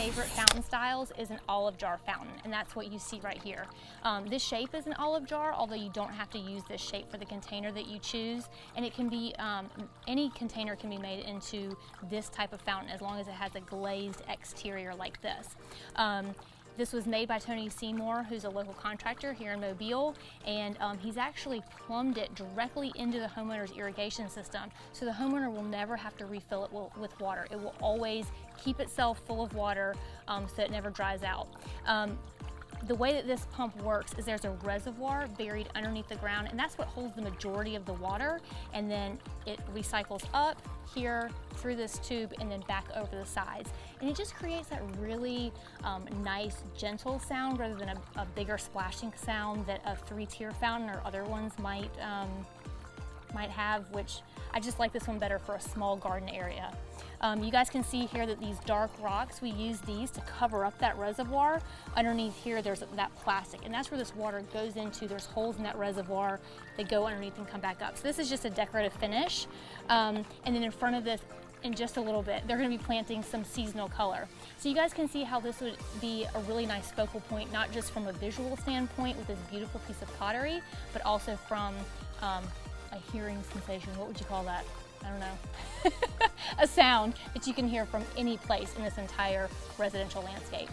favorite fountain styles is an olive jar fountain, and that's what you see right here. This shape is an olive jar, although you don't have to use this shape for the container that you choose, and it can be, any container can be made into this type of fountain as long as it has a glazed exterior like this. This was made by Tony Seymour, who's a local contractor here in Mobile, and he's actually plumbed it directly into the homeowner's irrigation system, so the homeowner will never have to refill it with water. It will always keep itself full of water so it never dries out. The way that this pump works is there's a reservoir buried underneath the ground, and that's what holds the majority of the water, and then it recycles up here through this tube and then back over the sides. And it just creates that really nice, gentle sound rather than a bigger splashing sound that a 3-tier fountain or other ones might have, which I just like this one better for a small garden area. You guys can see here that these dark rocks, we use these to cover up that reservoir. Underneath here there's that plastic, and that's where this water goes into. There's holes in that reservoir that go underneath and come back up. So this is just a decorative finish. And then in front of this, in just a little bit, they're going to be planting some seasonal color. So you guys can see how this would be a really nice focal point, not just from a visual standpoint with this beautiful piece of pottery, but also from a hearing sensation. What would you call that? I don't know. A sound that you can hear from any place in this entire residential landscape.